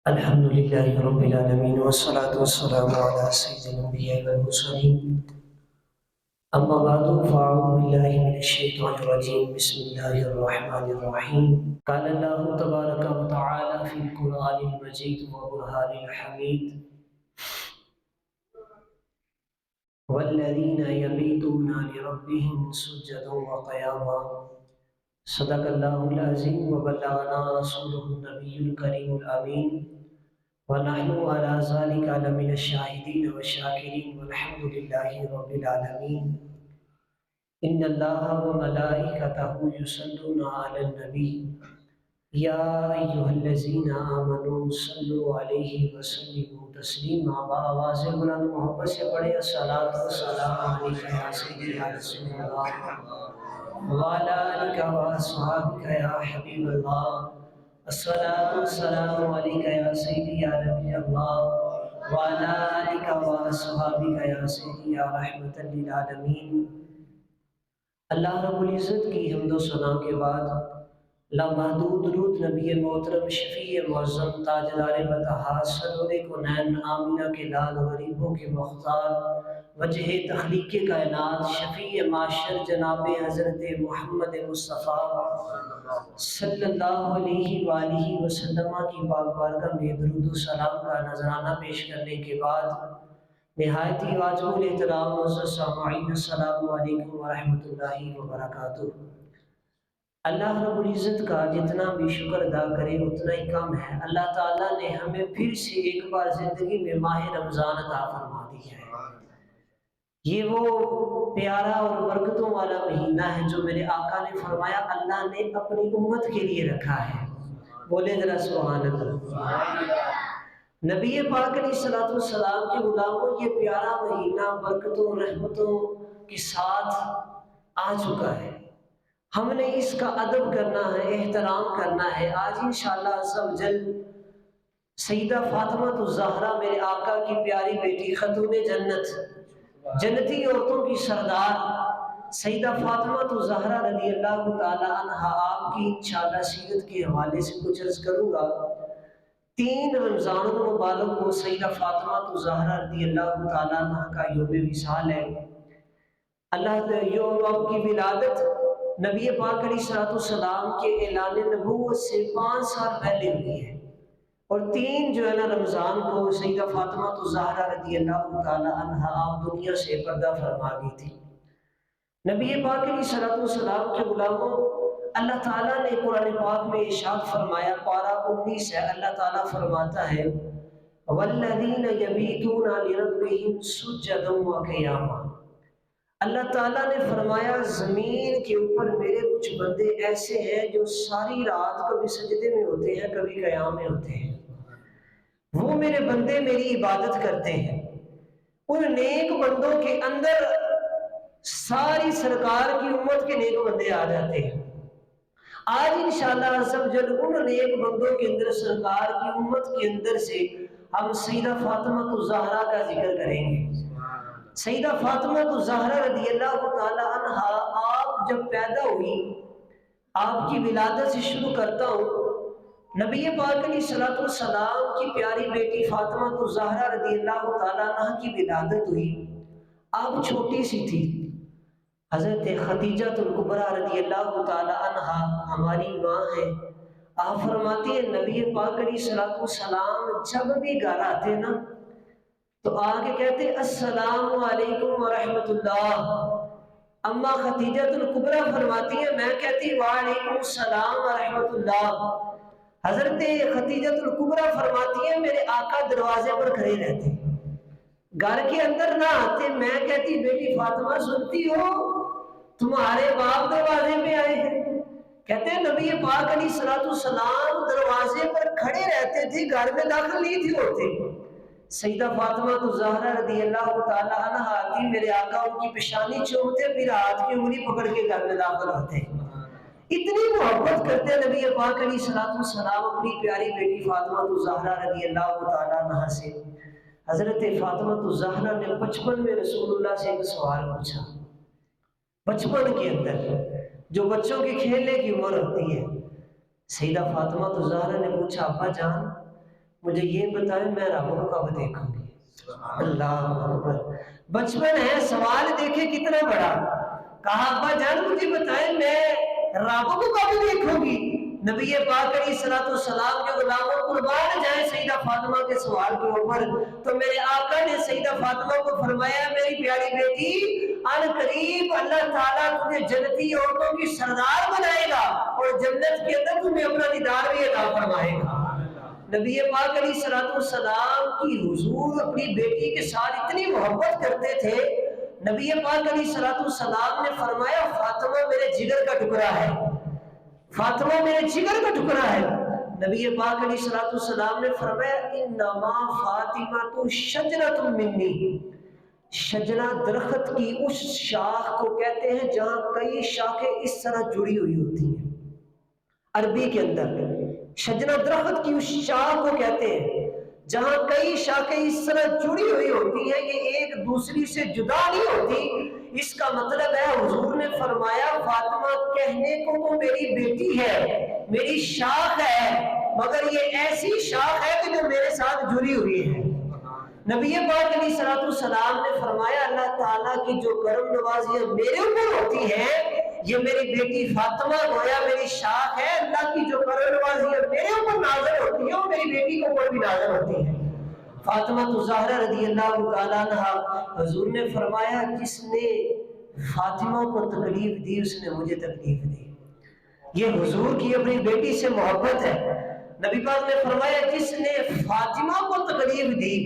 الحمد لله رب العالمين والصلاة والسلام على سيد الأنبياء والمرسلين. أما بعد فأعوذ بالله من الشيطان الرجيم. بسم الله الرحمن الرحيم. قال الله تبارك وتعالى في القرآن المجيد وبرهان الحميد: والذين يبيتون لربهم سجدا وقياما. صدق الله العظيم وبلغنا رسوله النبي الكريم الأمين، ونحن على ذلك لمن الشاهدين والشاكرين والحمد لله رب العالمين. إن الله وملائكته يصلون على النبي يا أيها الذين آمنوا صلوا عليه وسلموا تسلیما. بآواز بلند محبت سے پڑھے الصلاۃ والسلام علیک یا سیدی یا رسول اللہ وعلی آلک واصحابک یا حبیب اللہ. الصلاۃ والسلام علیک یا سیدی یا نبی اللہ وعلی آلک واصحابک یا سیدی یا رحمۃ للعالمین. اللہ رب العزت کی حمد و ثنا کے بعد لامحدود درود نبی محترم شفیع معظم تاجدار بطحا سرور کونین آمینہ کے لال غریبوں کے مختار وجہ تخلیق کائنات شفیع معاشر جناب حضرت محمد مصطفیٰ صلی اللہ علیہ وآلہ وسلم کی پاک بارگاہ میں درود و سلام کا نذرانہ پیش کرنے کے بعد نہایت ہی واجب الاحترام معزز سامعین، السلام علیکم ورحمۃ اللہ وبرکاتہ. اللہ رب العزت کا جتنا بھی شکر ادا کرے اتنا ہی کم ہے. اللہ تعالیٰ نے ہمیں پھر سے ایک بار زندگی میں ماہ رمضان عطا فرما دی ہے. یہ وہ پیارا اور برکتوں والا مہینہ ہے جو میرے آقا نے فرمایا اللہ نے اپنی امت کے لیے رکھا ہے. بولے ذرا سبحان اللہ. نبی پاک علیہ الصلوۃ والسلام کے غلاموں یہ پیارا مہینہ برکتوں رحمتوں کے ساتھ آ چکا ہے. ہم نے اس کا ادب کرنا ہے، احترام کرنا ہے. آج انشاءاللہ عز و جل سیدہ فاطمہ الزہرا میرے آقا کی پیاری بیٹی خاتون جنت، جنتی عورتوں کی سردار سیدہ فاطمہ الزہرا رضی اللہ تعالی عنہا آپ کی انشاءاللہ سیرت کے حوالے سے کچھ عرض کروں گا. 3 رمضان المبارک کو سیدہ فاطمہ الزہرا رضی اللہ تعالی عنہ کا یوم وصال ہے. اللہ یوم آپ کی ولادت نبی پاک علیہ الصلوۃ والسلام کے اعلان نبوت سے 5 سال پہلے ہوئی ہے، اور 3 جو ہے نا رمضان کو سیدہ فاطمہ الزہرا رضی اللہ تعالی عنہا آپ دنیا سے پردہ فرما گئی تھی. نبی پاک علیہ الصلوۃ والسلام کے غلاموں، اللہ تعالیٰ نے قرآن پاک میں ارشاد فرمایا، پارہ 19 ہے. اللہ تعالیٰ فرماتا ہے والذین یبیتون لربہم سجدا وقیاما. اللہ تعالیٰ نے فرمایا زمین کے اوپر میرے کچھ بندے ایسے ہیں جو ساری رات کبھی سجدے میں ہوتے ہیں کبھی قیام میں ہوتے ہیں. وہ میرے بندے میری عبادت کرتے ہیں. ان نیک بندوں کے اندر ساری سرکار کی امت کے نیک بندے آ جاتے ہیں. آج انشاءاللہ عز و جل ان نیک بندوں کے اندر سرکار کی امت کے اندر سے ہم سیدہ فاطمہ الزہرا کا ذکر کریں گے. سیدہ فاطمہ الزہرا رضی اللہ تعالی عنہا آپ جب پیدا ہوئی، آپ کی ولادت سے شروع کرتا ہوں. نبی پاک علیہ الصلوۃ والسلام کی پیاری بیٹی فاطمہ الزہرا رضی اللہ تعالی عنہا کی ولادت ہوئی. آپ چھوٹی سی تھی. حضرت خدیجہ الکبریٰ رضی اللہ تعالی عنہا ہماری ماں ہے. آپ فرماتی ہیں نبی پاک علیہ الصلوۃ والسلام جب بھی گھر آتے نا تو آگے کہتے السلام علیکم ورحمۃ اللہ. اما خدیجہ الکبریٰ فرماتی ہیں میں کہتی وعلیکم السلام ورحمۃ اللہ. حضرت خدیجہ الکبریٰ فرماتی ہیں میرے آقا دروازے پر کھڑے رہتے، گھر کے اندر نہ آتے. میں کہتی بیٹی فاطمہ سنتی ہو تمہارے باپ دروازے پہ آئے ہیں. کہتے ہیں نبی پاک علیہ الصلوۃ والسلام دروازے پر کھڑے رہتے تھے، گھر میں داخل نہیں تھے ہوتے. سیدہ فاطمہ الزہرا رضی اللہ تعالی عنہا آتی، میرے آقا ان کی پیشانی چومتے پھر ہاتھ کی انگلی پکڑ کے گھر میں داخل ہوتے. اتنی محبت کرتے نبی پاک علیہ الصلوۃ والسلام اپنی پیاری بیٹی فاطمہ الزہرا رضی اللہ تعالی عنہا سے. حضرت فاطمہ الزہرا نے 55 میں رسول اللہ سے ایک سوال پوچھا. 55 کے اندر جو بچوں کے کھیلنے کی عمر ہوتی ہے، سیدہ فاطمہ الزہرا نے پوچھا ابا جان مجھے یہ بتائیں میں رب کو کب دیکھوں گی؟ اللہ اکبر، بچپن ہے، سوال دیکھے کتنا بڑا. کہا ابا جان مجھے بتائیں میں رب کو کب دیکھوں گی؟ نبی پاک علیہ الصلوۃ والسلام کے غلاموں قربان جائیں سیدہ فاطمہ کے سوال کے اوپر. تو میرے آقا نے سیدہ فاطمہ کو فرمایا میری پیاری بیٹی، ان قریب اللہ تعالیٰ تجھے جنتی عورتوں کی سردار بنائے گا اور جنت کے اندر تمہیں اپنا دیدار بھی عطا فرمائے گا. نبی پاک علیہ الصلوۃ والسلام کی حضور اپنی بیٹی کے ساتھ اتنی محبت کرتے تھے. نبی پاک علیہ الصلوۃ والسلام نے فرمایا فاطمہ میرے جگر کا ٹکڑا ہے، فاطمہ میرے جگر کا ٹکڑا ہے. نبی پاک علیہ الصلوۃ والسلام نے فرمایا انما فاطمہ شجرۃ منی، شجرہ درخت کی اس شاخ کو کہتے ہیں جہاں کئی شاخیں اس طرح جڑی ہوئی ہوتی ہیں. عربی کے اندر شجرہ درخت کی اس شاخ کو کہتے ہیں جہاں کئی شاخیں اس طرح جڑی ہوئی ہوتی ہیں، یہ ایک دوسری سے جدا نہیں ہوتی. اس کا مطلب ہے حضور نے فرمایا فاطمہ کہنے کو تو میری بیٹی ہے، میری شاخ ہے، مگر یہ ایسی شاخ ہے کہ جو میرے ساتھ جڑی ہوئی ہے. نبی پاک علیہ الصلوۃ والسلام نے فرمایا اللہ تعالیٰ کی جو کرم نوازیاں میرے اوپر ہوتی ہیں یہ میری بیٹی فاطمہ گویا میری شاخ ہے، اللہ کی جو کرم نوازیاں میرے اوپر نازل ہوتی ہیں وہ میری بیٹی کے اوپر بھی نازل ہوتی ہیں. فاطمہ الزہرا رضی اللہ تعالیٰ عنہا، حضور نے فرمایا جس نے فاطمہ کو تکلیف دی اس نے مجھے تکلیف دی. یہ حضور کی اپنی بیٹی سے محبت ہے. نبی پاک نے فرمایا جس نے فاطمہ کو تکلیف دی،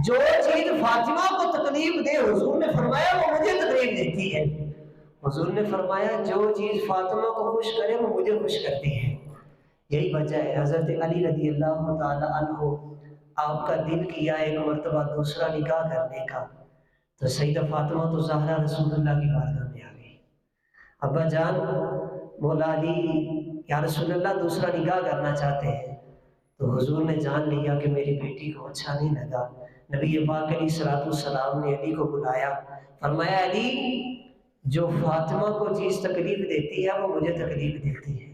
جو چیز فاطمہ کو تکلیف دے حضور نے فرمایا وہ مجھے تکلیف دیتی ہے. حضور نے فرمایا جو چیز فاطمہ کو خوش کرے وہ مجھے خوش کرتی ہے. یہی وجہ ہے حضرت علی رضی اللہ تعالی عنہ آپ کا دل کیا ایک مرتبہ دوسرا نکاح کرنے کا، تو سیدہ فاطمہ تو زہرا رسول اللہ کی بارگاہ میں آ گئی. ابا جان مولا علی یا رسول اللہ دوسرا نکاح کرنا چاہتے ہیں. تو حضور نے جان لیا کہ میری بیٹی کو اچھا نہیں لگا. نبی پاک علیہ الصلوۃ والسلام نے علی کو بلایا، فرمایا علی جو فاطمہ کو چیز تکلیف دیتی ہے وہ مجھے تکلیف دیتی ہے،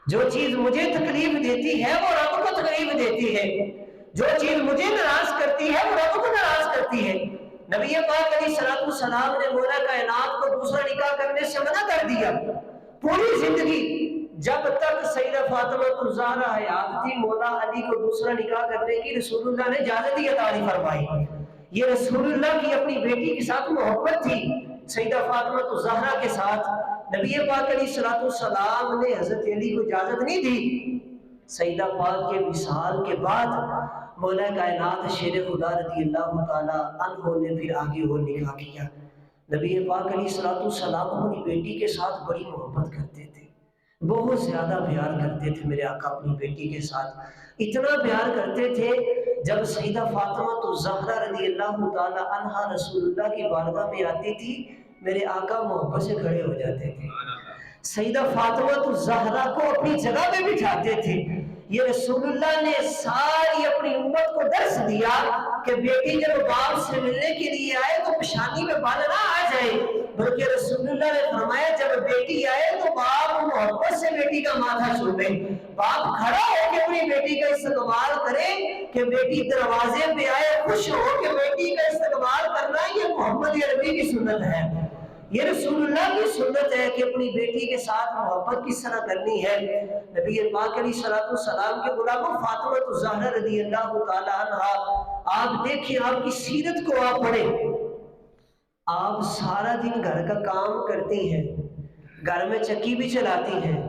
جو چیز مجھے تکلیف دیتی ہے وہ رب کو تکلیف دیتی ہے، جو چیز مجھے ناراض کرتی ہے وہ رب کو ناراض کرتی ہے. نبی پاک علیہ الصلوۃ والسلام نے مولا کائنات کو دوسرا نکاح کرنے سے منع کر دیا. پوری زندگی جب تک سیدہ فاطمہ الزہرا حیات تھی مولا علی کو دوسرا نکاح کرنے کی رسول اللہ نے اجازت ہی عطا نہیں فرمائی. یہ رسول اللہ کی اپنی بیٹی کے ساتھ محبت تھی سیدہ فاطمہ الزہرا کے ساتھ. نبی پاک علیہ الصلوۃ والسلام نے حضرت علی کو اجازت نہیں دی. سیدہ پاک کے وصال کے بعد مولا کائنات شیر خدا رضی اللہ تعالی عنہ نے پھر آگے اور نکاح کیا. نبی پاک علیہ الصلوۃ والسلام اپنی بیٹی کے ساتھ بڑی محبت کرتے تھے، بہت زیادہ پیار کرتے تھے. میرے آقا اپنی بیٹی کے ساتھ اتنا پیار کرتے تھے جب سیدہ فاطمہ الزہرا رضی اللہ تعالی عنہا رسول اللہ کی بارگاہ میں آتی تھی میرے آقا محبت سے کھڑے ہو جاتے تھے، سیدہ فاطمہ الزہرا کو اپنی جگہ پہ بٹھاتے تھے. یہ رسول اللہ نے ساری اپنی امت کو درس دیا کہ بیٹی جب باپ سے ملنے کے لیے آئے تو پیشانی میں بال نہ آ جائے، بلکہ رسول اللہ نے فرمایا جب بیٹی آئے تو باپ محبت سے بیٹی کا ماتھا چھوڑے، باپ کھڑا ہو کے اپنی بیٹی کا استقبال کرے کہ بیٹی دروازے پہ آئے خوش ہو کہ بیٹی کا استقبال کرنا یہ محمد عربی کی سنت ہے. یہ رسول اللہ کی سنت ہے کہ اپنی بیٹی کے ساتھ محبت کس طرح کرنی ہے. نبی پاک علیہ الصلوۃ والسلام کے غلام فاطمہ الزہرا رضی اللہ تعالی عنہا، آپ دیکھیں آپ کی سیرت کو آپ پڑھیں. آپ سارا دن گھر کا کام کرتی ہیں، گھر میں چکی بھی چلاتی ہیں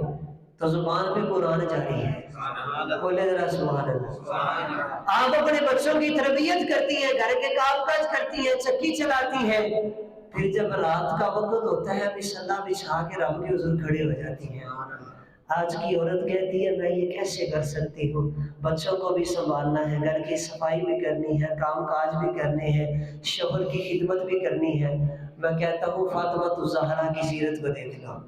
تو زبان پہ قرآن جاری ہے. بولے ذرا سبحان اللہ. آپ اپنے بچوں کی تربیت کرتی ہیں، گھر کے کام کاج کرتی ہیں، چکی چلاتی ہیں، پھر جب رات کا وقت ہوتا ہے بسلا بچھا کے رب کے حضور کھڑے ہو جاتی ہیں. آج کی عورت کہتی ہے میں یہ کیسے کر سکتی ہوں، بچوں کو بھی سنبھالنا ہے، گھر کی صفائی بھی کرنی ہے، کام کاج بھی کرنے ہیں، شوہر کی خدمت بھی کرنی ہے. میں کہتا ہوں فاطمہ الزہرا کی سیرت کو دیکھ لو،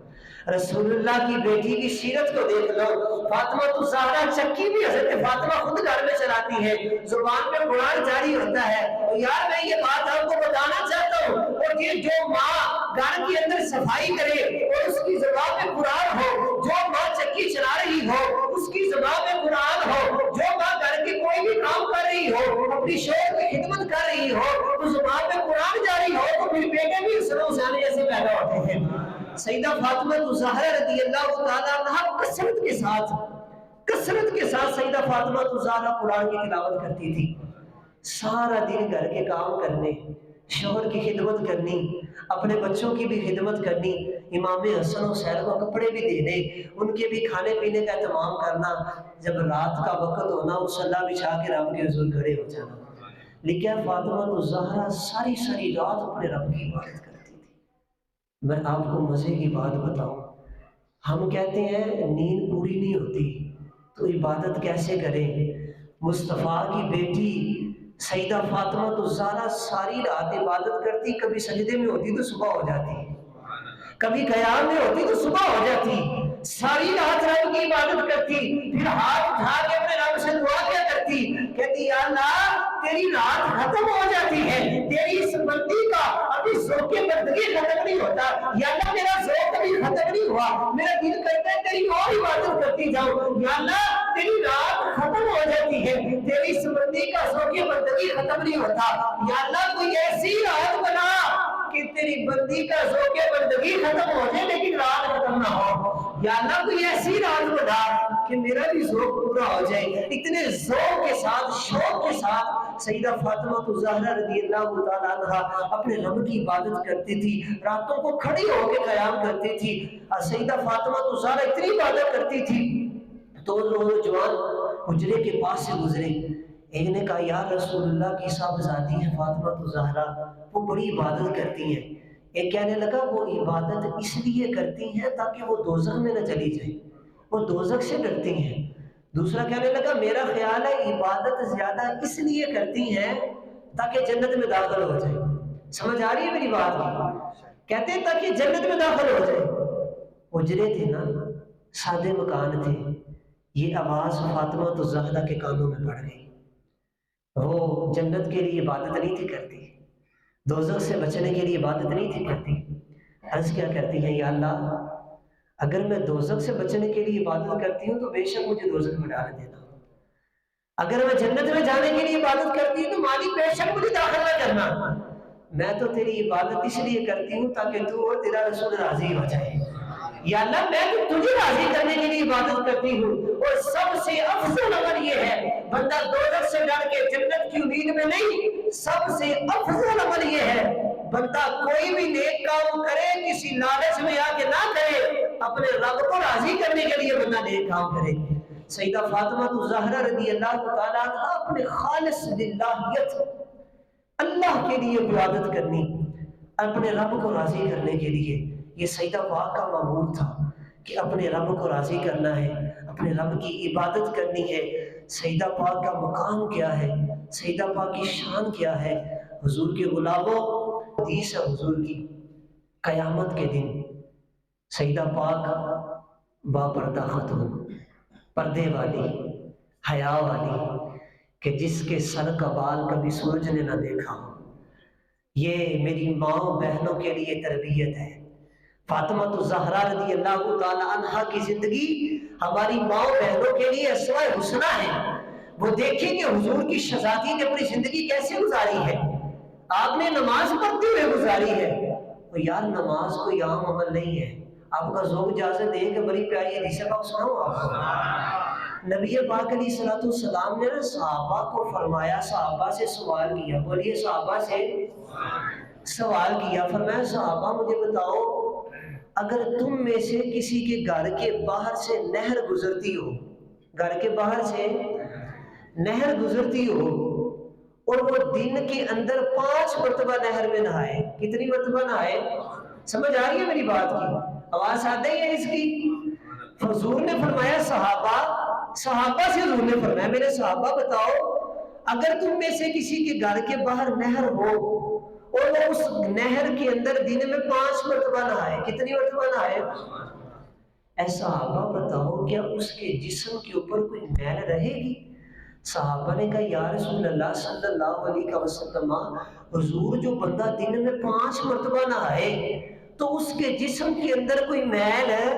رسول اللہ کی بیٹی کی سیرت کو دیکھ لو. فاطمہ الزہرا چکی بھی حضرت فاطمہ خود گھر میں چلاتی ہے، زبان پہ قرآن جاری ہوتا ہے. اور یار میں یہ بات آپ کو بتانا چاہتا ہوں، اور یہ جو ماں گھر کے اندر صفائی کرے اور اس کی زبان پہ قرآن ہو، جو ماں چکی چلا رہی ہو اس کی زبان پہ قرآن ہو، جو ماں گھر کے کوئی رہی ہو، اپنی شوہر کی خدمت کر رہی ہو، تو زبان میں قرآن جاری ہو، تو پھر بیٹے بھی حسن و حسین جیسے پیدا ہوتے ہیں۔ سیدہ فاطمہ زہرا رضی اللہ تعالیٰ عنہ کثرت کے ساتھ سیدہ فاطمہ زہرا قرآن کی تلاوت کرتی تھی۔ سارا دن گھر کے کام کرنے، شوہر کی خدمت کرنی، اپنے بچوں کی بھی خدمت کرنی، امام حسن و حسین کو کپڑے بھی دینے، ان کے بھی کھانے پینے کا اہتمام کرنا، جب رات کا وقت ہونا مصلی بچھا کے رب کے حضور کھڑے ہو جانا۔ لیکن فاطمہ زہرا ساری رات اپنے رب کی عبادت کرتی تھی۔ میں آپ کو مزے کی بات بتاؤں، ہم کہتے ہیں نیند پوری نہیں ہوتی تو عبادت کیسے کریں؟ مصطفیٰ کی بیٹی سیدہ فاطمہ زہرا ساری رات عبادت کرتی، کبھی سجدے میں ہوتی تو صبح ہو جاتی، کبھی قیام میں ہوتی تو صبح ہو جاتی، ساری رات رب کی عبادت کرتی، پھر ہاتھ اٹھا کے اپنے رب سے دعا کیا کرتی، کہتی یا اللہ تیری رات ختم ہو جاتی ہے، تیری اس بندی کا ابھی ذوق بندگی ختم نہیں ہوتا، یا اللہ میرا ذوق ابھی ختم نہیں ہوا، میرا دل کرتا ہے تیری اور عبادت کرتی جاؤں، یا اللہ تیری رات ختم ہو جاتی ہے، تیری اس بندی کا ذوق بندگی ختم نہیں ہوتا، یا اللہ کوئی ایسی رات بنا کہ تیری بندی کا ذوق بندگی ختم ہو جائے لیکن رات ختم نہ ہو، یا اللہ کوئی ایسی رات بنا کہ میرا بھی ذوق پورا ہو جائے۔ اتنے ذوق کے ساتھ، شوق کے ساتھ سیدہ فاطمہ زہرا رضی اللہ تعالیٰ عنہ اپنے رب کی عبادت کرتی تھی، راتوں کو کھڑی ہو کے قیام کرتی تھی۔ اور سیدہ فاطمہ زہرا اتنی عبادت کرتی تھی تو نوجوان حجرے کے پاس سے گزرے، ایک نے کہا یا رسول اللہ کی صاحبزادی ہے فاطمہ زہرا، وہ بڑی عبادت کرتی ہیں۔ ایک کہنے لگا وہ عبادت اس لیے کرتی ہیں تاکہ وہ دوزخ میں نہ چلی جائے، وہ دوزخ سے ڈرتی ہیں۔ دوسرا کہنے لگا میرا خیال ہے عبادت زیادہ اس لیے کرتی ہیں تاکہ جنت میں داخل ہو جائے۔ سمجھ آ رہی ہے میری بات کی؟ کہتے ہیں تاکہ جنت میں داخل ہو جائے۔ حجرے تھے نا، سادے مکان تھے، یہ آواز فاطمہ زہرا کے کانوں میں پڑ گئی۔ وہ جنت کے لیے عبادت نہیں تھی کرتی، دوزخ سے بچنے کے لیے عبادت نہیں تھی کرتی۔ عرض کیا کرتی ہیں یا اللہ اگر میں دوزخ سے بچنے کے لیے عبادت کرتی ہوں تو بے شک مجھے دوزخ میں ڈال دینا، اگر میں جنت میں جانے کے لیے عبادت کرتی ہوں تو مالک بے شک مجھے داخل نہ کرنا، میں تو تیری عبادت اس لیے کرتی ہوں تاکہ تو اور تیرا رسول راضی ہو جائے۔ یا اللہ میں تو تجھے راضی کرنے کے لیے عبادت کرتی ہوں، اور سب سے افضل عمل یہ ہے، بندہ دوزخ سے ڈر کے جنت کی امید میں نہیں، سب سے افضل عمل یہ ہے بندہ کوئی بھی نیک کام کرے کسی لالچ میں آ کے نہ کرے، اپنے رب کو راضی کرنے کے لیے بندہ نیک کام کرے۔ سیدہ فاطمہ زہرا رضی اللہ تعالیٰ عنہ اپنے خالص للہیت اللہ کے لیے عبادت کرنی، اپنے رب کو راضی کرنے کے لیے، یہ سیدہ پاک کا معمول تھا کہ اپنے رب کو راضی کرنا ہے، اپنے رب کی عبادت کرنی ہے۔ سیدہ پاک کا مقام کیا ہے، سیدہ پاک کی شان کیا ہے؟ حضور کے غلاموں، حدیث ہے حضور کی، قیامت کے دن سیدہ پاک با پردہ خاتون، پردے والی، حیا والی، کہ جس کے سر کا بال کبھی سورج نے نہ دیکھا ہو، یہ میری ماں بہنوں کے لیے تربیت ہے۔ فاطمہ زہرا رضی اللہ تعالی عنہا کی زندگی ہماری ماں بہنوں کے لیے اسوہ حسنہ ہے۔ وہ دیکھیں کہ حضور کی شہزادی نے اپنی زندگی کیسے گزاری ہے، آپ نے نماز پڑھتے ہوئے گزاری ہے۔ تو یار نماز کوئی عام عمل نہیں ہے، آپ کا ذوق اجازت دے کہ بڑی پیاری حدیث پاک سناؤں آپ کو۔ نبی پاک علیہ السلام نے صحابہ کو فرمایا، صحابہ سے سوال کیا، بولیے صحابہ سے سوال کیا، فرمایا صحابہ مجھے بتاؤ اگر تم میں سے کسی کے گھر کے باہر سے نہر گزرتی ہو، گھر کے باہر سے نہر گزرتی ہو اور وہ دن کے اندر 5 مرتبہ نہر میں نہائے، کتنی مرتبہ نہائے؟ سمجھ آ رہی ہے میری بات کی؟ آواز آتی ہے اس کی؟ حضور نے فرمایا صحابہ سے حضور نے فرمایا میرے صحابہ بتاؤ اگر تم میں سے کسی کے گھر کے باہر نہر ہو اور وہ اس نہر کے اندر دن میں 5 مرتبہ نہائے، کتنی مرتبہ نہائے؟ اے صحابہ بتاؤ کیا اس کے جسم کے اوپر کوئی میل رہے گی؟ صحابہ نے کہا یا رسول اللہ صلی اللہ علیہ وسلم حضور جو بندہ دن میں 5 مرتبہ نہائے تو اس کے جسم کے اندر کوئی میل ہے؟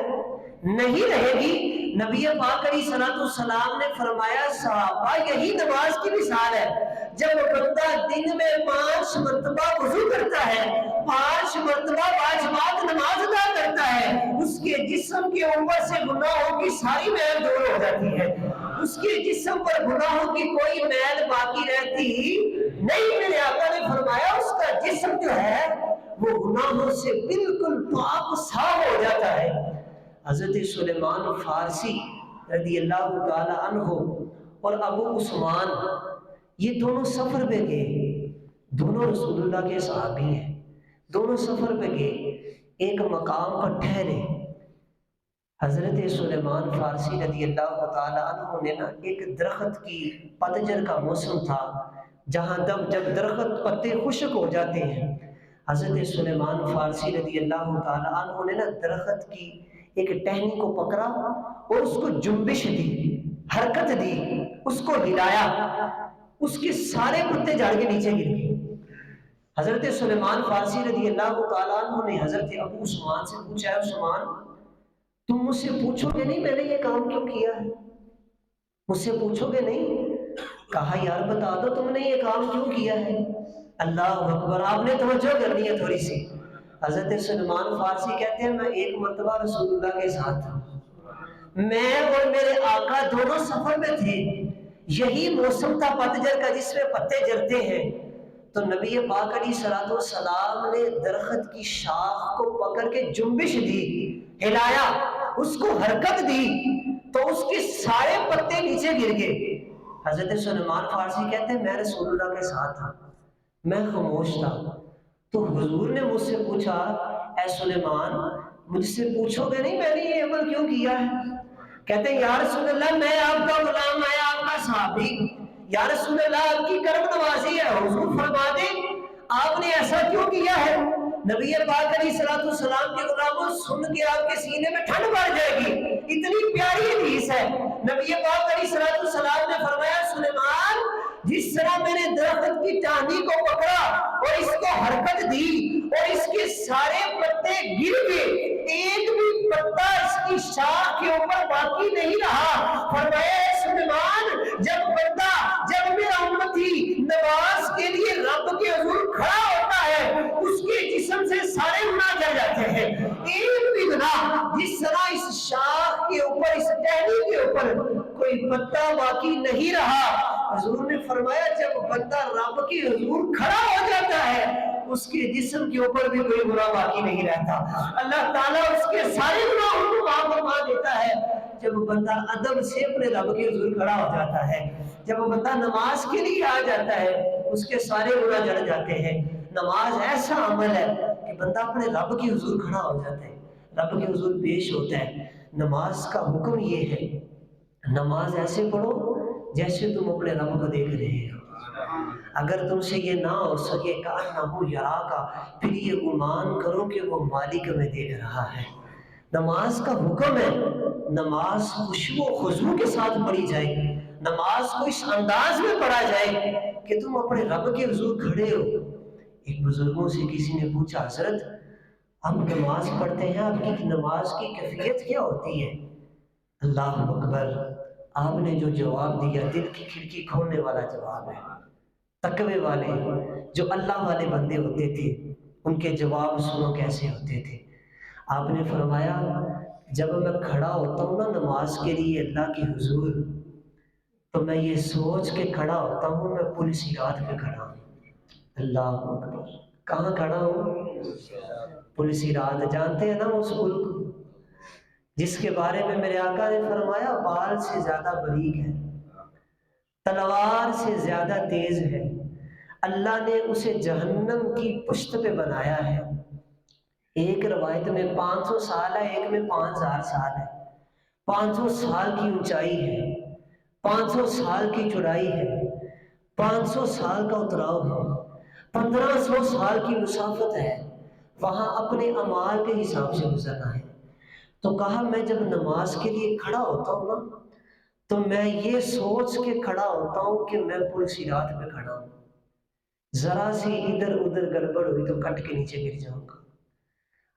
نہیں رہے گی۔ نبی پاک علیہ السلام نے فرمایا صحابہ یہی نماز کی مثال ہے، جب بندہ دن میں 5 مرتبہ وضو کرتا ہے، 5 مرتبہ واجبات نماز ادا کرتا ہے، اس کے جسم کے اوپر سے گناہوں کی ساری میل دور ہو جاتی ہے، اس کے جسم پر گناہوں کی کوئی میل باقی رہتی نہیں۔ میرے آقا نے فرمایا اس کا جسم جو ہے وہ گناہوں سے بالکل پاک صاف ہو جاتا ہے۔ حضرت سلیمان فارسی رضی اللہ تعالی عنہ اور ابو عثمان یہ دونوں سفر پہ گئے، دونوں رسول اللہ کے صحابی ہیں، دونوں سفر پہ گئے، ایک مقام پر ٹھہرے۔ حضرت سلیمان فارسی رضی اللہ تعالی عنہ نے ایک درخت کی پتجھڑ کا موسم تھا، جہاں جب درخت پتے خشک ہو جاتے ہیں، حضرت سلیمان فارسی رضی اللہ تعالی عنہ نے درخت کی ایک ٹہنی کو پکڑا اور اس کو جنبش دی، حرکت دی، اس کو ہلایا، اس کے سارے پتے جھڑ کے نیچے گر گئے۔ حضرت سلیمان فارسی رضی اللہ تعالیٰ عنہ نے حضرت ابو عثمان سے پوچھا، ہے عثمان تم مجھ سے پوچھو گے نہیں میں نے یہ کام کیوں کیا ہے؟ مجھ سے پوچھو گے نہیں؟ کہا یار بتا دو تم نے یہ کام کیوں کیا ہے؟ اللہ اکبر، آپ نے توجہ کرنی ہے تھوڑی سی۔ حضرت سلیمان فارسی کہتے ہیں میں ایک مرتبہ رسول اللہ کے ساتھ تھا، میں اور میرے آقا دونوں سفر میں تھے، یہی موسم تھا پتجھڑ کا جس میں پتے جھڑتے ہیں، تو نبی پاک علیہ السلام نے درخت کی شاخ کو پکڑ کے جنبش دی، ہلایا، اس کو حرکت دی، تو اس کے سارے پتے نیچے گر گئے۔ حضرت سلیمان فارسی کہتے ہیں میں رسول اللہ کے ساتھ تھا، میں خاموش تھا، تو حضور نے مجھ سے پوچھا اے سلیمان مجھ سے پوچھو گے نہیں میں نے یہ عمل کیوں کیا ہے؟ کہتے ہیں یا رسول اللہ میں آپ کا غلام، میں آپ کا صحابی، یا رسول اللہ آپ کی کرم نوازی ہے، حضور فرما دیں آپ نے ایسا کیوں کیا ہے؟ نبی پاک علیہ السلام کے غلاموں سن کے آپ کے سینے میں ٹھنڈ بڑھ جائے گی، اتنی پیاری حدیث ہے۔ نبی پاک علیہ السلام نے فرمایا سلیمان جس طرح میں نے درخت کی ٹہنی کو پکڑا اور اس کو حرکت دی اور اس کے سارے پتے گر گئے، ایک بھی پتا اس کی شاخ کے اوپر باقی نہیں رہا، فرمایا سلیمان جب میرا امتی نماز کے لیے رب کے حضور کھڑا ہوتا ہے اس کے جسم سے سارے گناہ جل جاتے ہیں، ایک بھی گناہ جس طرح اس شاخ کے اوپر اس ٹہنی کے اوپر کوئی پتا باقی نہیں رہا۔ حضور نے فرمایا جب بندہ رب کے حضور کھڑا ہو جاتا ہے اس کے جسم کے اوپر بھی کوئی گناہ باقی نہیں رہتا، اللہ تعالیٰ اس کے سارے گناہوں کو معاف فرما دیتا ہے۔ جب بندہ ادب سے اپنے رب کے حضور کھڑا ہو جاتا ہے، جب بندہ نماز کے لیے آ جاتا ہے اس کے سارے گناہ جڑ جاتے ہیں۔ نماز ایسا عمل ہے کہ بندہ اپنے رب کے حضور کھڑا ہو جاتا ہے، رب کے حضور پیش ہوتا ہے۔ نماز کا حکم یہ ہے نماز ایسے پڑھو جیسے تم اپنے رب کو دیکھ رہے ہو، اگر تم سے یہ نہ ہو سکے کأنہ یراک، پھر یہ گمان کرو کہ وہ مالک میں دیکھ رہا ہے۔ نماز کا حکم ہے نماز خشوع و خضوع کے ساتھ پڑھی جائے، نماز کو اس انداز میں پڑھا جائے کہ تم اپنے رب کے حضور کھڑے ہو۔ ایک بزرگوں سے کسی نے پوچھا حضرت ہم نماز پڑھتے ہیں آپ کی نماز کی کیفیت کیا ہوتی ہے؟ اللہ اکبر، آپ نے جو جواب دیا دل کی کھڑکی کھولنے والا جواب ہے۔ تقوی والے جو اللہ والے بندے ہوتے تھے ان کے جواب سنو کیسے ہوتے تھے۔ آپ نے فرمایا جب میں کھڑا ہوتا ہوں نا نماز کے لیے اللہ کے حضور تو میں یہ سوچ کے کھڑا ہوتا ہوں میں پل صراط پہ کھڑا ہوں۔ اللہ اکبر، کہاں کھڑا ہوں؟ پل صراط، جانتے ہیں نا اس پل کو جس کے بارے میں میرے آقا نے فرمایا بال سے زیادہ باریک ہے، تلوار سے زیادہ تیز ہے، اللہ نے اسے جہنم کی پشت پہ بنایا ہے۔ ایک روایت میں 500 سال ہے، ایک میں 5000 سال ہے، 500 سال کی اونچائی ہے، 500 سال کی چوڑائی ہے، 500 سال کا اتراؤ ہے، 1500 سال کی مسافت ہے، وہاں اپنے اعمال کے حساب سے گزرنا ہے۔ تو کہا میں جب نماز کے لیے کھڑا ہوتا ہوں نا تو میں یہ سوچ کے کھڑا ہوتا ہوں کہ میں پل صراط پہ کھڑا ہوں، ذرا سی ادھر ادھر گڑبڑ ہوئی تو کٹ کے نیچے گر جاؤں گا۔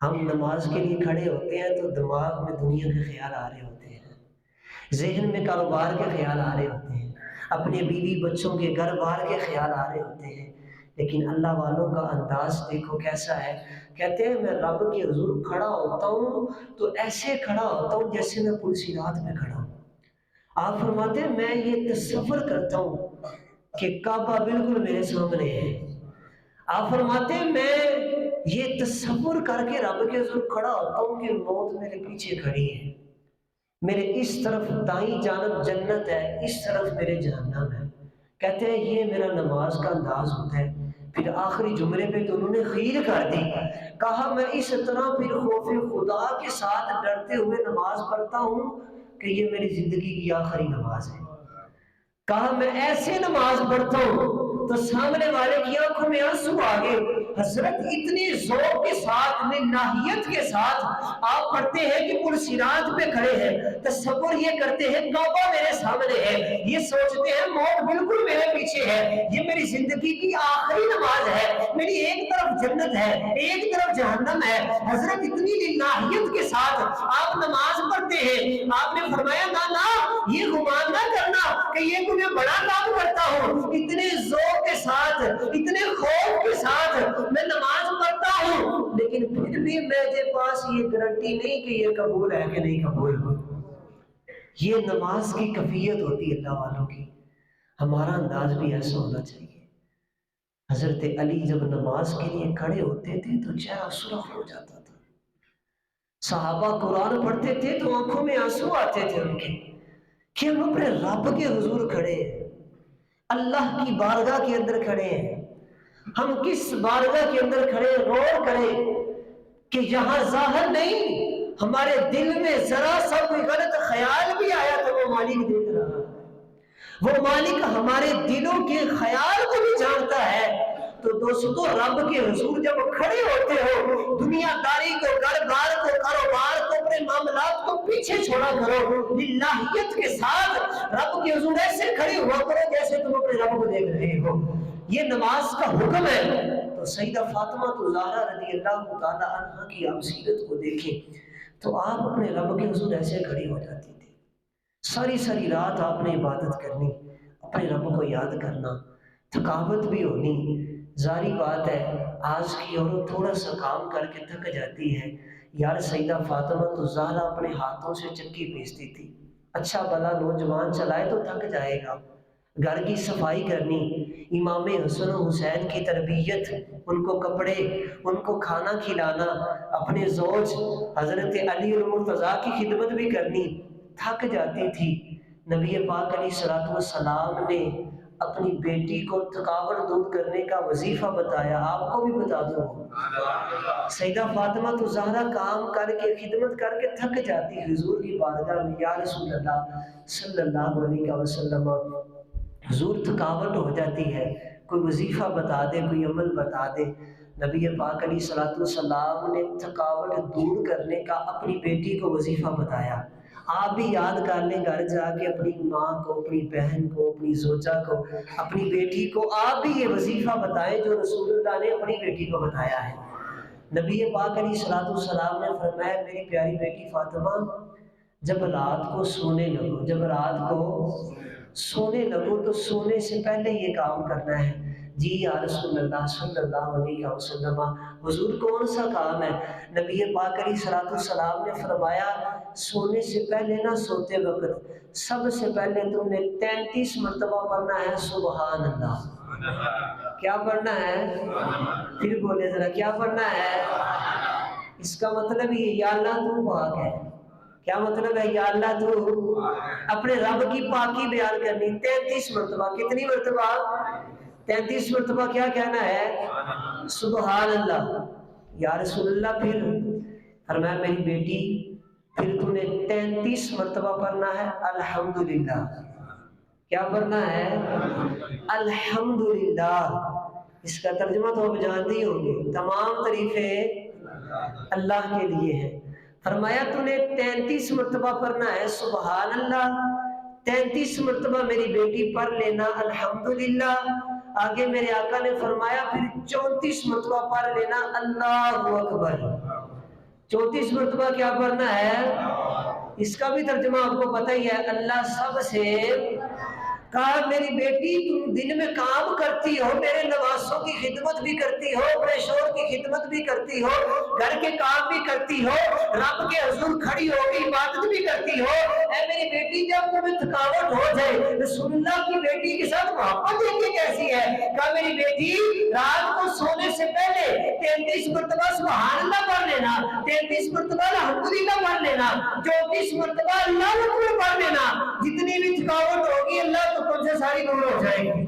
ہم نماز کے لیے کھڑے ہوتے ہیں تو دماغ میں دنیا کے خیال آ رہے ہوتے ہیں، ذہن میں کاروبار کے خیال آ رہے ہوتے ہیں، اپنے بیوی بچوں کے گھر بار کے خیال آ رہے ہوتے ہیں۔ لیکن اللہ والوں کا انداز دیکھو کیسا ہے، کہتے ہیں میں رب کے حضور کھڑا ہوتا ہوں تو ایسے کھڑا ہوتا ہوں جیسے میں پل صراط میں کھڑا ہوں۔ آپ فرماتے ہیں میں یہ تصور کرتا ہوں کہ کعبہ بالکل میرے سامنے ہے۔ آپ فرماتے ہیں میں یہ تصور کر کے رب کے حضور کھڑا ہوتا ہوں کہ موت میرے پیچھے کھڑی ہے، میرے اس طرف دائیں جانب جنت ہے، اس طرف میرے جہنم ہے۔ کہتے ہیں یہ میرا نماز کا انداز ہوتا ہے۔ پھر آخری جملے پہ تو انہوں نے خیر کر دی، کہا میں اس طرح پھر خوف خدا کے ساتھ ڈرتے ہوئے نماز پڑھتا ہوں کہ یہ میری زندگی کی آخری نماز ہے۔ کہا میں ایسے نماز پڑھتا ہوں تو سامنے والے کی آنکھوں میں آنسو آ گئے۔ حضرت اتنی ذوق کے ساتھ، للہیت کے ساتھ آپ پڑھتے ہیں کہ پل صراط پہ کھڑے ہیں، تصور یہ کرتے ہیں کعبہ میرے سامنے ہے، یہ سوچتے ہیں موت بالکل میرے پیچھے ہے، یہ میری زندگی کی آخری نماز ہے، میری ایک طرف جنت ہے ایک طرف جہنم ہے۔ حضرت اتنی للہیت کے ساتھ آپ نماز پڑھتے ہیں، آپ نے فرمایا نہ یہ گمان نہ کرنا کہ یہ کوئی بڑا کام کرتا ہوں، اتنے ذوق کے ساتھ اتنے خوف کے ساتھ میں نماز پڑھتا ہوں، لیکن پھر بھی میرے پاس یہ گارنٹی نہیں کہ یہ قبول ہے کہ نہیں قبول ہو۔ یہ نماز کی کیفیت ہوتی ہے اللہ والوں کی۔ ہمارا انداز بھی ایسا ہونا چاہیے۔ حضرت علی جب نماز کے لیے کھڑے ہوتے تھے تو چہرہ سرخ ہو جاتا تھا، صحابہ قرآن پڑھتے تھے تو آنکھوں میں آنسو آتے تھے ان کے، کہ ہم اپنے رب کے حضور کھڑے ہیں، اللہ کی بارگاہ کے اندر کھڑے ہیں۔ ہم کس بارگاہ کے اندر کھڑے ہیں، غور کریں کہ یہاں ظاہر نہیں، ہمارے دل میں ذرا سا کوئی غلط خیال بھی آیا تو وہ مالک دیکھ رہا ہے، وہ مالک ہمارے دلوں کے خیال کو بھی جانتا ہے۔ تو دوستو رب کے حضور جب کھڑے ہوتے ہو، دنیا داری کو، گھر بار کو، کاروبار کو، اپنے معاملات کو پیچھے چھوڑا کرو، للہیت کے ساتھ رب کے حضور ایسے کھڑے ہوا کرو جیسے تم اپنے رب کو دیکھ رہے ہو۔ یہ نماز کا حکم ہے۔ تو سیدہ فاطمہ الزہرا رضی اللہ تعالی عنہ کی آپ سیرت کو دیکھیں تو آپ اپنے رب کے حضور ایسے کھڑی ہو جاتی تھی، ساری ساری رات آپ نے عبادت کرنی، اپنے رب کو یاد کرنا، تھکاوٹ بھی ہونی۔ ظاہری بات ہے آج کی عورت تھوڑا سا کام کر کے تھک جاتی ہے، یار سیدہ فاطمہ الزہرا اپنے ہاتھوں سے چکی پیستی تھی، اچھا بھلا نوجوان چلائے تو تھک جائے گا، گھر کی صفائی کرنی، امام حسن و حسین کی تربیت، ان کو کپڑے، ان کو کھانا کھلانا، اپنے زوج حضرت علی المرتضیٰ کی خدمت بھی کرنی، تھک جاتی تھی۔ نبی پاک علیہ الصلوۃ والسلام نے اپنی بیٹی کو تھکاوٹ دور کرنے کا وظیفہ بتایا، آپ کو بھی بتا دوں۔ سیدہ فاطمہ الزہرا کام کر کے خدمت کر کے تھک جاتی، حضور کی بارگاہ میں یا رسول اللہ صلی اللہ علیہ وسلم، حضور تھکاوٹ ہو جاتی ہے، کوئی وظیفہ بتا دے، کوئی عمل بتا دے۔ نبی پاک علیہ الصلوۃ والسلام نے تھکاوٹ دور کرنے کا اپنی بیٹی کو وظیفہ بتایا۔ آپ بھی یاد کر لیں گھر جا کے اپنی ماں کو، اپنی بہن کو، اپنی زوجہ کو، اپنی بیٹی کو آپ بھی یہ وظیفہ بتائیں جو رسول اللہ نے اپنی بیٹی کو بتایا ہے۔ نبی پاک علیہ الصلوۃ والسلام نے فرمایا میری پیاری بیٹی فاطمہ جب رات کو سونے لگو، جب رات کو سونے لگو تو سونے سے پہلے یہ کام کرنا ہے۔ جی یا رسول اللہ صلی اللہ علیہ وسلم، حضور کون سا کام ہے؟ نبی پاک علیہ الصلوۃ والسلام نے فرمایا سونے سے پہلے نہ سوتے وقت سب سے پہلے تم نے 33 مرتبہ پڑھنا ہے سبحان اللہ۔ کیا پڑھنا ہے؟ پھر بولے ذرا کیا پڑھنا ہے؟ اس کا مطلب یہ یا اللہ تو پاک ہے۔ کیا مطلب ہے؟ یا اللہ تو اپنے رب کی پاکی بیان کرنی 33 مرتبہ۔ کتنی مرتبہ؟ 33 مرتبہ کیا کہنا ہے؟ سبحان اللہ۔ یا رسول اللہ پھر فرمایا میری بیٹی پھر تو نے 33 مرتبہ پڑھنا ہے الحمدللہ۔ کیا پڑھنا ہے؟ الحمدللہ۔ اس کا ترجمہ تو آپ جانتے ہوں گے، تمام تعریفیں اللہ کے لیے ہیں۔ فرمایا تو نے 33 مرتبہ پڑھنا ہے سبحان اللہ، 33 مرتبہ میری بیٹی پڑھ لینا الحمدللہ۔ آگے میرے آقا نے فرمایا پھر 34 مرتبہ پڑھ لینا اللہ اکبر۔ 34 مرتبہ کیا پڑھنا ہے؟ اس کا بھی ترجمہ آپ کو پتہ ہی ہے، اللہ سب سے کہا میری بیٹی تم دن میں کام کرتی ہو، میرے نواسوں کی خدمت بھی کرتی ہو، اپنے شوہر کی خدمت بھی کرتی ہو، گھر کے کام بھی کرتی ہو، رب کے حضور کھڑی ہو کے عبادت بھی کرتی ہو، اے میری بیٹی جب تمہیں تھکاوٹ ہو جائے، رسول اللہ کی بیٹی کے ساتھ محبت دیکھیں کیسی ہے، کہا میری بیٹی رات کو سونے سے پہلے 33 مرتبہ سبحان اللہ پڑھ لینا، 33 مرتبہ الحمدللہ پڑھ لینا، 34 مرتبہ اللہ اکبر پڑھ لینا، جتنی بھی تھکاوٹ ہوگی اللہ تو تم سے ساری دور ہو جائے گی،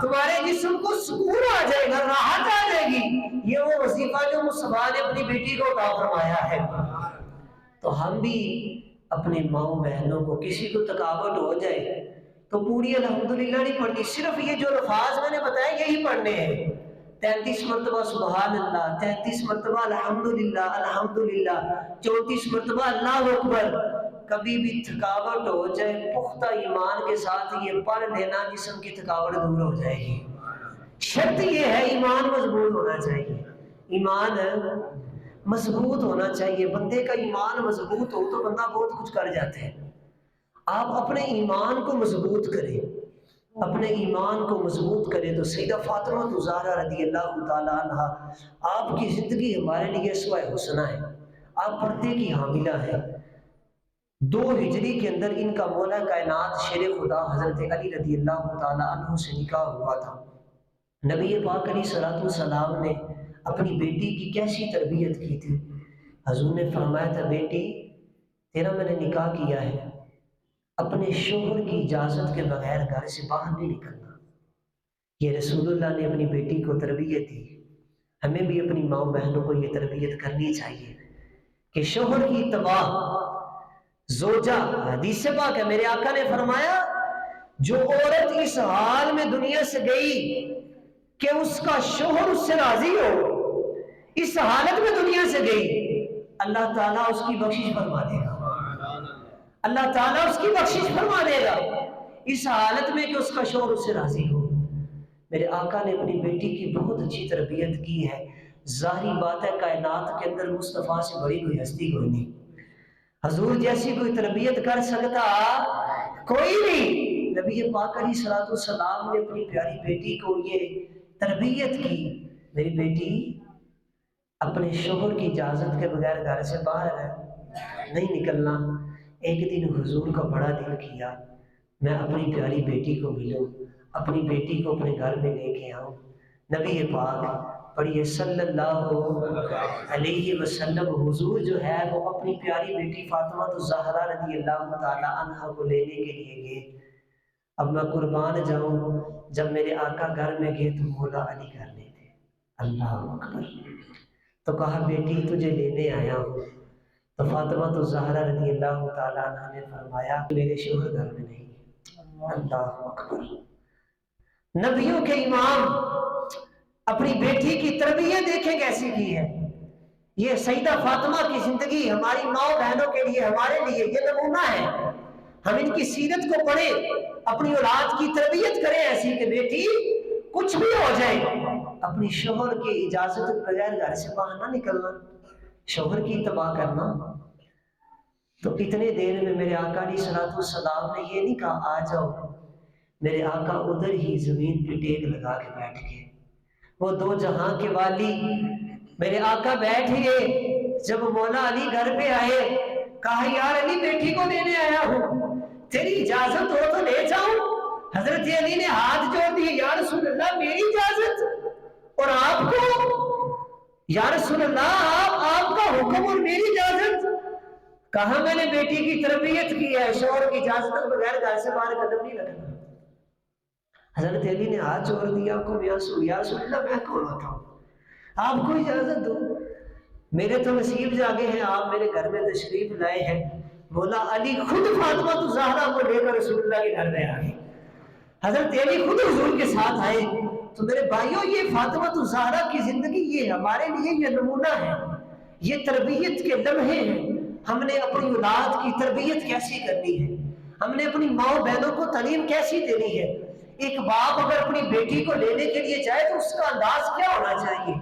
تمہارے جسم کو سکون آ جائے گا، راحت آ جائے گی۔ یہ وہ وظیفہ جو مصطفیٰ نے اپنی بیٹی کو عطا فرمایا ہے۔ تو ہم بھی اپنے ماؤں بہنوں کو کسی کو تھکاوٹ ہو جائے تو پوری الحمدللہ نہیں پڑھنی، صرف یہ جو الفاظ میں نے بتایا یہی پڑھنے ہیں، 33 مرتبہ سبحان اللہ، 33 مرتبہ الحمدللہ الحمدللہ، 34 مرتبہ اللہ اکبر۔ کبھی بھی تھکاوٹ ہو جائے پختہ ایمان کے ساتھ یہ پڑھ لینا، جسم کی تھکاوٹ دور ہو جائے گی۔ شرط یہ ہے ایمان مضبوط ہونا چاہیے، ایمان مضبوط ہونا چاہیے، بندے کا ایمان مضبوط ہو تو بندہ بہت کچھ کر جاتا ہے۔ آپ اپنے ایمان کو مضبوط کریں، اپنے ایمان کو مضبوط کریں تو سیدہ فاطمہ زہرا رضی اللہ تعالیٰ عنہ آپ کی زندگی ہمارے لیے اسوہ حسنہ ہے، آپ پردے کی حاملہ ہیں۔ 2 ہجری کے اندر ان کا مولا کائنات شیر خدا حضرت علی رضی اللہ تعالیٰ عنہ سے نکاح ہوا تھا۔ نبی پاک علیہ الصلوۃ والسلام نے اپنی بیٹی کی کیسی تربیت کی تھی؟ حضور نے فرمایا تھا بیٹی تیرا میں نے نکاح کیا ہے، اپنے شوہر کی اجازت کے بغیر گھر سے باہر نہیں نکلنا۔ یہ رسول اللہ نے اپنی بیٹی کو تربیت دی، ہمیں بھی اپنی ماں بہنوں کو یہ تربیت کرنی چاہیے کہ شوہر کی اتباع زوجہ، حدیث پاک ہے میرے آقا نے فرمایا جو عورت اس حال میں دنیا سے گئی کہ اس کا شوہر اس سے راضی ہو، اس حالت میں دنیا سے گئی، اللہ تعالیٰ اس کی بخشش فرما دے گا، اللہ تعالیٰ اس کی بخشش فرما دے گا اس حالت میں کہ اس کا شوہر اس سے راضی ہو۔ میرے آقا نے اپنی بیٹی کی بہت اچھی تربیت کی ہے۔ ظاہری بات ہے کائنات کے اندر مصطفیٰ سے بڑی کوئی ہستی کوئی نہیں، حضور جیسی کوئی تربیت کر سکتا کوئی نہیں۔ نبی پاک علیہ الصلوۃ والسلام نے اپنی پیاری بیٹی کو یہ تربیت کی، میری بیٹی اپنے شوہر کی اجازت کے بغیر گھر سے باہر نہیں نکلنا۔ ایک دن حضور کا بڑا دل کیا میں اپنی پیاری بیٹی کو ملوں، اپنی بیٹی کو اپنے گھر میں لے کے آؤں۔ نبی پاک پڑھیے صلی اللہ علیہ وسلم، حضور جو ہے وہ اپنی پیاری بیٹی فاطمہ الزہرا رضی اللہ تعالی عنہا کو لینے کے لیے گئے۔ اب میں قربان جاؤں، جب میرے آقا گھر میں گئے تو مولا علی گھر میں تھے، اللہ اکبر، تو کہا بیٹی تجھے لینے آیا ہوں، تو فاطمہ الزہرا رضی اللہ تعالی عنہا نے فرمایا میرے شوہر گھر میں نہیں، اللہ اکبر۔ نبیوں کے امام اپنی بیٹی کی تربیت دیکھیں کیسی کی ہے۔ یہ سیدہ فاطمہ کی زندگی ہماری ماں بہنوں کے لیے، ہمارے لیے یہ نمونہ ہے۔ ہم ان کی سیرت کو پڑھیں، اپنی اولاد کی تربیت کریں ایسی کہ بیٹی کچھ بھی ہو جائے اپنی شوہر کی اجازت کے بغیر گھر سے باہر نہ نکلنا، شوہر کی اتباع کرنا۔ تو اتنے دیر میں میرے آقا علیہ الصلوۃ والسلام نے یہ نہیں کہا آ جاؤ، میرے آقا ادھر ہی زمین پہ ٹیک لگا کے بیٹھ گئے۔ وہ 2 جہاں کے والی میرے آقا بیٹھ گئے۔ جب مولا علی گھر پہ آئے کہا یار علی بیٹی کو لینے آیا ہوں، تیری اجازت ہو تو لے جاؤں۔ حضرت علی نے ہاتھ جوڑ دیے، یا رسول اللہ میری اجازت اور آپ کو، یا رسول اللہ آپ کا حکم اور میری اجازت؟ کہا میں نے بیٹی کی تربیت کی ہے، شوہر کی اجازت کے بغیر گھر سے باہر قدم نہیں رکھنا۔ حضرت علی نے ہاتھ جوڑ دیا کو یا رسول اللہ میں کون ہوتا ہوں، آپ کو اجازت دو، میرے تو نصیب جاگے ہیں، آپ میرے گھر میں تشریف لائے ہیں۔ مولا علی خود فاطمہ الزہرا کو لے کر رسول اللہ کے گھر میں آ گئے، حضرت علی خود حضور کے ساتھ آئے۔ تو میرے بھائیوں یہ فاطمہ الزہرا کی زندگی یہ ہمارے لیے یہ نمونہ ہے، یہ تربیت کے لمحے ہیں۔ ہم نے اپنی اولاد کی تربیت کیسی کرنی ہے، ہم نے اپنی ماں بہنوں کو تعلیم کیسی دینی ہے۔ ایک باپ اگر اپنی بیٹی کو لینے کے لیے جائے تو اس کا انداز کیا ہونا چاہیے؟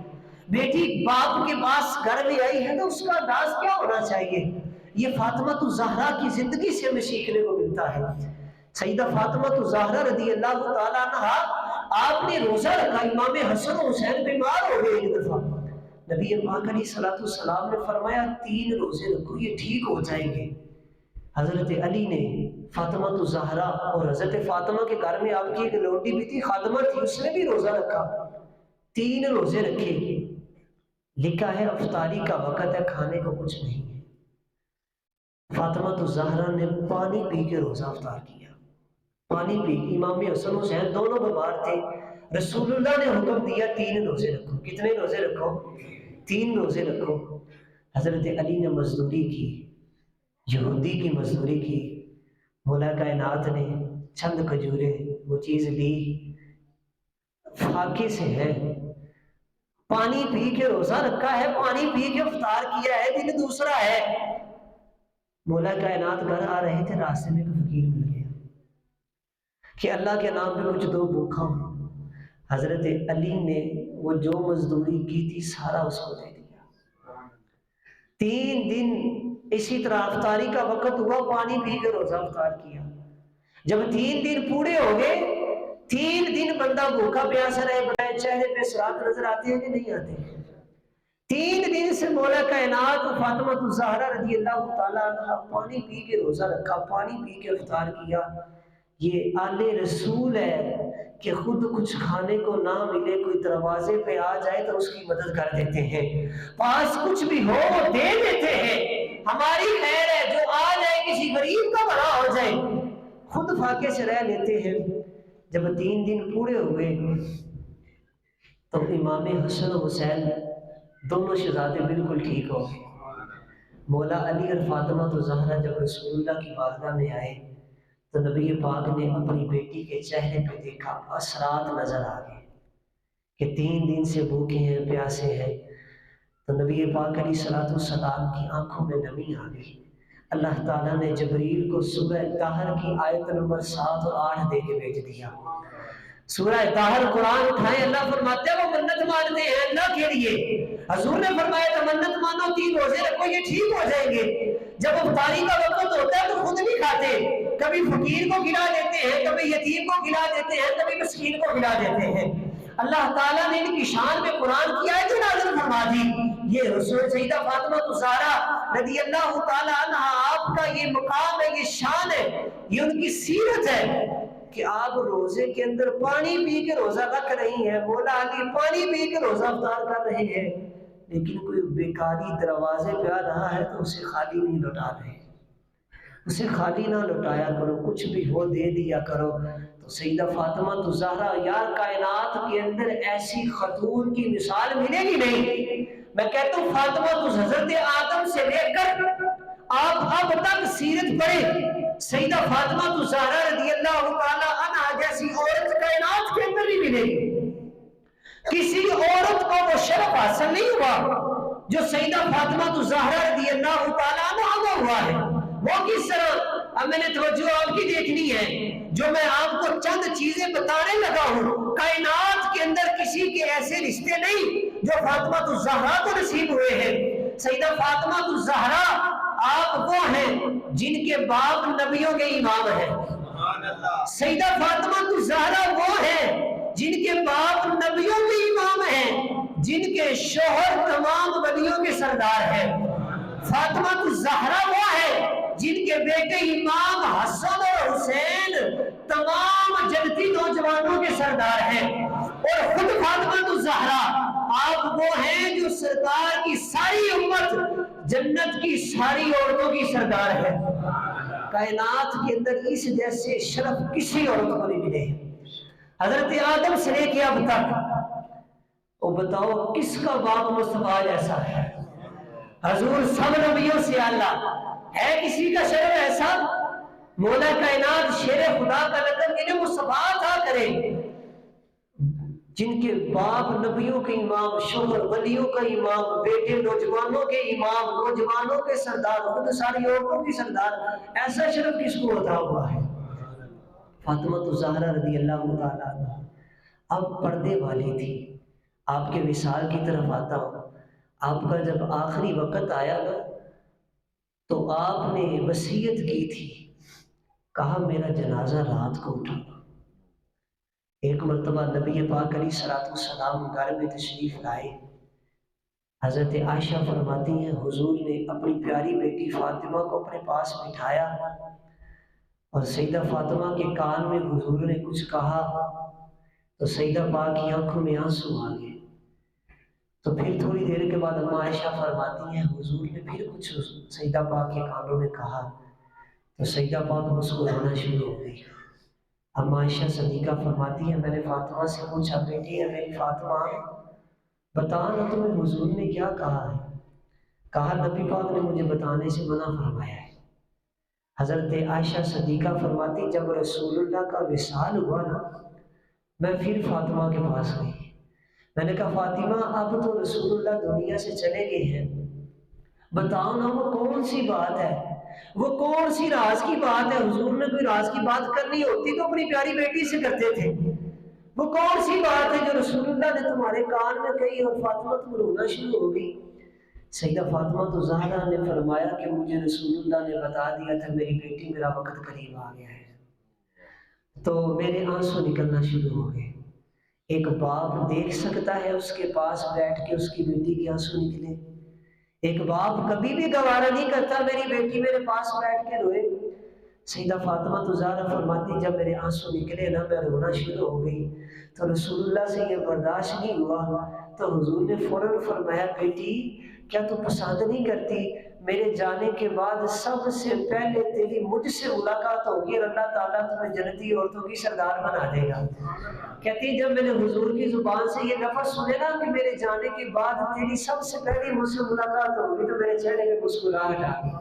بیٹی باپ کے پاس گھر میں آئی ہے تو اس کا انداز کیا ہونا چاہیے؟ یہ فاطمہ الزہرا کی زندگی سے ہمیں سیکھنے کو ملتا ہے۔ سیدہ فاطمہ الزہرا رضی اللہ تعالیٰ عنہ، آپ نے روزہ رکھا، امام حسن و حسین بیمار ہو گئے ایک دفعہ، نبی پاک علیہ الصلوۃ والسلام نے فرمایا 3 روزے رکھو، یہ ٹھیک ہو جائیں گے۔ حضرت علی نے فاطمہ الزہرا اور حضرت فاطمہ کے گھر میں آپ کی ایک لونڈی بھی تھی، خادمہ تھی، اس نے بھی روزہ رکھا، 3 روزے رکھے۔ لکھا ہے افطاری کا وقت ہے، کھانے کو کچھ نہیں ہے، فاطمہ الزہرا نے پانی پی کے روزہ افطار کیا، پانی پی۔ امام حسن حسین دونوں بیمار تھے، رسول اللہ نے حکم دیا 3 روزے رکھو۔ کتنے روزے رکھو؟ 3 روزے رکھو۔ حضرت علی نے مزدوری کی، یہودی کی مزدوری کی، مولا کائنات نے چند کھجوریں وہ چیز لی، فاقے سے ہے، پانی پی کے روزہ رکھا ہے، پانی پی کے افطار کیا ہے، دن دوسرا ہے۔ مولا کائنات گھر آ رہے تھے، راستے میں ایک فقیر مل گیا کہ اللہ کے نام پہ کچھ دو، بھوکا ہوں۔ حضرت علی نے وہ جو مزدوری کی تھی سارا اس کو دے دیا۔ 3 دن اسی طرح افطاری کا وقت ہوا، پانی پی کے روزہ افطار کیا۔ جب 3 دن پورے ہو گئے، 3 دن بندہ بھوکا پیاسا رہے، بتائے چہرے پہ سراغ نظر آتے ہیں کہ نہیں آتے ہیں؟ 3 دن سے مولا کائنات فاطمہ الزہرا رضی اللہ تعالیٰ عنہ پانی پی کے روزہ رکھا، پانی پی کے افطار کیا۔ یہ آل رسول ہے کہ خود کچھ کھانے کو نہ ملے، کوئی دروازے پہ آ جائے تو اس کی مدد کر دیتے ہیں، پاس کچھ بھی ہو وہ دے دیتے ہیں۔ ہماری خیر ہے جو آ جائے کسی غریب کا بھلا ہو جائے، خود فاقے سے رہ لیتے ہیں۔ جب 3 دن پورے ہوئے تو امام حسن و حسین دونوں شہزادے بالکل ٹھیک ہو گئے۔ مولا علی اور فاطمہ الزہرا جب رسول اللہ کی بارگاہ میں آئے تو نبی پاک نے اپنی بیٹی کے چہرے پہ دیکھا، اثرات نظر آ گئے کہ 3 دن سے بھوکے ہیں، پیاسے ہیں۔ تو نبی پاک علیہ الصلوۃ والسلام کی آنکھوں میں نمی آ گئی۔ اللہ تعالیٰ نے جبریل کو سورہ طاہر کی آیت نمبر 7 اور 8 دے کے بھیج دیا۔ سورہ طاہر قرآن اٹھائیں، اللہ فرماتے ہیں وہ منت مانتے ہیں اللہ کے لیے۔ حضور نے فرمایا تو منت مانو، 3 روزے رکھو، یہ ٹھیک ہو جائیں گے۔ جب افطاری کا وقت ہوتا ہے تو خود نہیں کھاتے، کبھی فقیر کو کھلا دیتے ہیں، کبھی یتیم کو کھلا دیتے ہیں، کبھی مسکین کو کھلا دیتے ہیں۔ اللہ تعالیٰ نے ان کی شان میں قرآن کی آیت نازل فرما دی۔ یہ رسول سیدہ فاطمہ الزہرا رضی اللہ تعالیٰ عنہ، آپ کا یہ مقام ہے، یہ شان ہے، یہ ان کی سیرت ہے کہ آپ روزے کے اندر پانی پی کے روزہ رکھ رہی ہیں، مولا علی پانی پی کے روزہ افطار کر رہے ہیں، لیکن کوئی بیکاری دروازے پہ آ رہا ہے تو اسے خالی نہیں لوٹا رہے، اسے خالی نہ لوٹایا کرو، کچھ بھی ہو دے دیا کرو۔ تو سیدہ فاطمہ الزہرا، یار کائنات کے اندر ایسی خاتون کی مثال ملے گی نہیں۔ میں کہتا ہوں فاطمہ حضرت آدم سے لے کر آپ اب تک سیرت پڑھیں، سیدہ فاطمہ الزہرا رضی اللہ تعالی عنہا جیسی عورت کائنات کے اندر نہیں ملے گی۔ کسی عورت کو وہ شرف حاصل نہیں ہوا جو سیدہ فاطمہ الزہرا رضی اللہ تعالی عنہا کو ہوا ہے۔ وہ کس طرح؟ اب میں نے توجہ آپ کی دیکھنی ہے، جو میں آپ کو چند چیزیں بتانے لگا ہوں، کائنات کے اندر کسی کے ایسے رشتے نہیں جو فاطمہ الزہرا کو نصیب ہوئے ہیں۔ سیدہ فاطمہ الزہرا آپ وہ ہیں جن کے باپ نبیوں کے امام ہیں۔ سیدہ فاطمہ الزہرا وہ ہیں جن کے باپ نبیوں کے امام ہیں، جن کے شوہر تمام ولیوں کے سردار ہیں۔ فاطمہ الزہرا وہ ہے جن کے بیٹے امام حسن اور حسین تمام جنتی نوجوانوں کے سردار ہیں، اور خود فاطمہ الزہرا آپ وہ ہیں جو سرکار کی ساری امت، جنت کی ساری عورتوں کی سردار ہے۔ کائنات کے اندر اس جیسے شرف کسی عورت کو نہیں ملے۔ حضرت آدم سے لے کے اب تک وہ بتاؤ کس کا باپ مصطفیٰ جیسا ہے؟ حضور سب نبیوں سے اعلیٰ ہے، کسی کا شرف ایسا؟ مولا کائنات شیر خدا کا لقب انہیں مصطفیٰ عطا کرے، جن کے باپ نبیوں کے امام، شوہر ولیوں کا امام، بیٹے نوجوانوں کے امام، نوجوانوں کے سردار، خود ساری عورتوں کی سردار، ایسا شرف کس کو عطا ہوا ہے؟ فاطمہ الزہرا رضی اللہ تعالیٰ عنہ اب پردے والی تھی، آپ کے وصال کی طرف آتا ہوں۔ آپ کا جب آخری وقت آیا نا تو آپ نے وصیت کی تھی، کہا میرا جنازہ رات کو اٹھانا۔ ایک مرتبہ نبی پاک علیہ الصلوۃ والسلام گھر میں تشریف لائے، حضرت عائشہ فرماتی ہیں حضور نے اپنی پیاری بیٹی فاطمہ کو اپنے پاس بٹھایا اور سیدہ فاطمہ کے کان میں حضور نے کچھ کہا تو سیدہ پاک کی آنکھوں میں آنسو آ گئے۔ تو پھر تھوڑی دیر کے بعد اما عائشہ فرماتی ہیں حضور نے پھر کچھ سیدہ پاک کے کانوں میں کہا تو سیدہ پاک مسکرانا شروع ہو گئی۔ اما عائشہ صدیقہ فرماتی ہیں میں نے فاطمہ سے پوچھا بیٹی ہے میری فاطمہ بتا نا تمہیں حضور نے کیا کہا ہے؟ کہا نبی پاک نے مجھے بتانے سے منع فرمایا ہے۔ حضرت عائشہ صدیقہ فرماتی جب رسول اللہ کا وصال ہوا نا میں پھر فاطمہ کے پاس گئی، میں نے کہا فاطمہ اب تو رسول اللہ دنیا سے چلے گئے ہیں، بتاؤ نا وہ کون سی بات ہے، وہ کون سی راز کی بات ہے؟ حضور نے کوئی راز کی بات کرنی ہوتی تو اپنی پیاری بیٹی سے کرتے تھے، وہ کون سی بات ہے جو رسول اللہ نے تمہارے کان میں کہی اور فاطمہ تم رونا شروع ہو گئی؟ سیدہ فاطمہ تو زہرا نے فرمایا کہ مجھے رسول اللہ نے بتا دیا تھا میری بیٹی میرا وقت قریب آ گیا ہے، تو میرے آنسو نکلنا شروع ہو گئے۔ ایک باپ دیکھ سکتا ہے اس کے پاس بیٹھ کے اس کی بیٹی کے آنسو نکلے؟ ایک باپ کبھی بھی گوارا نہیں کرتا میری بیٹی میرے پاس بیٹھ کے روئے۔ سیدہ فاطمہ تو زہرا فرماتی جب میرے آنسو نکلے نا میں رونا شروع ہو گئی تو رسول اللہ سے یہ برداشت نہیں ہوا تو حضور نے فوراً فرمایا بیٹی کیا تو پسند نہیں کرتی میرے جانے کے بعد سب سے پہلے تیری مجھ سے ملاقات ہوگی اور اللہ تعالیٰ تمہیں جنتی عورتوں کی سردار بنا دے گا۔ کہتی جب میں نے حضور کی زبان سے یہ لفظ سنے نا کہ میرے جانے کے بعد تیری سب سے پہلے مجھ سے ملاقات ہوگی تو میرے چہرے پہ مسکراہٹ آ گئی۔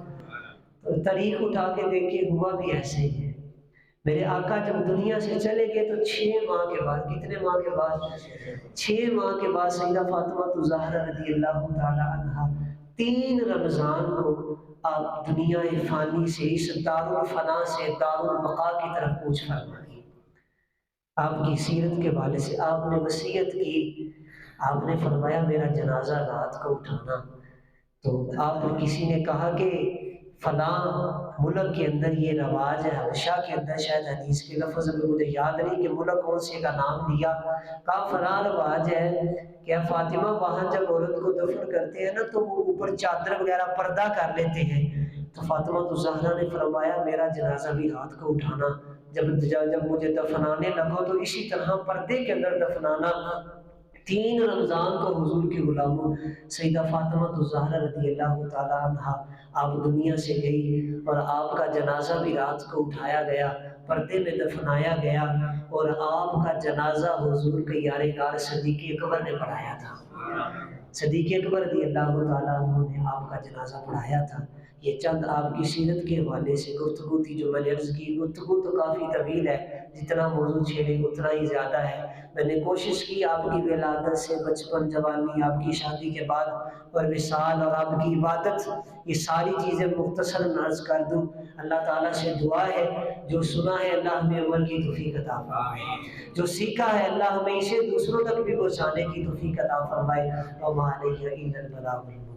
تو تاریخ اٹھا کے دیکھیے ہوا بھی ایسے ہی ہے۔ میرے آقا جب دنیا سے چلے گئے تو 6 ماہ کے بعد، کتنے ماہ کے بعد؟ 6 ماہ کے بعد سیدہ فاطمہ زہرا رضی اللہ تعالی عنہا 3 رمضان کو آپ دنیا فانی سے اس دار الفنا سے دار البقاء کی طرف کوچ فرمائیں۔ آپ کی سیرت کے حوالے سے آپ نے وصیت کی، آپ نے فرمایا میرا جنازہ رات کو اٹھانا۔ تو آپ نے کسی نے کہا کہ فلاں ملک کے اندر یہ رواج ہے، حبشہ کے اندر شاید حدیث کے لفظ میں مجھے یاد نہیں کہ ملک کون سے کا نام لیا، کہا فلاں رواج ہے کہ فاطمہ وہاں جب عورت کو دفن کرتے ہیں نا تو وہ اوپر چادر وغیرہ پردہ کر لیتے ہیں۔ تو فاطمہ تو زہرا نے فرمایا میرا جنازہ بھی رات کو اٹھانا، جب مجھے دفنانے لگو تو اسی طرح پردے کے اندر دفنانا۔ 3 رمضان کو حضور کے غلاموں سیدہ فاطمہ الزہرا رضی اللہ تعالی عنہا آپ دنیا سے گئی اور آپ کا جنازہ بھی رات کو اٹھایا گیا، پردے میں دفنایا گیا اور آپ کا جنازہ حضور کے یار غار صدیق اکبر نے پڑھایا تھا۔ صدیق اکبر رضی اللہ تعالیٰ عنہ نے آپ کا جنازہ پڑھایا تھا۔ یہ چند آپ کی سیرت کے حوالے سے گفتگو تھی جو میں نے عرض کی۔ گفتگو تو کافی طویل ہے، جتنا موضوع چھیڑے اتنا ہی زیادہ ہے۔ میں نے کوشش کی آپ کی ولادت سے بچپن، جوانی، آپ کی شادی کے بعد اور وصال اور آپ کی عبادت، یہ ساری چیزیں مختصر عرض کر دوں۔ اللہ تعالیٰ سے دعا ہے جو سنا ہے اللہ ہمیں عمل کی توفیق عطا فرمائے، جو سیکھا ہے اللہ ہمیں اسے دوسروں تک بھی پہنچانے کی توفیق عطا فرمائے۔ وما علیہ الا البلاغ المبین۔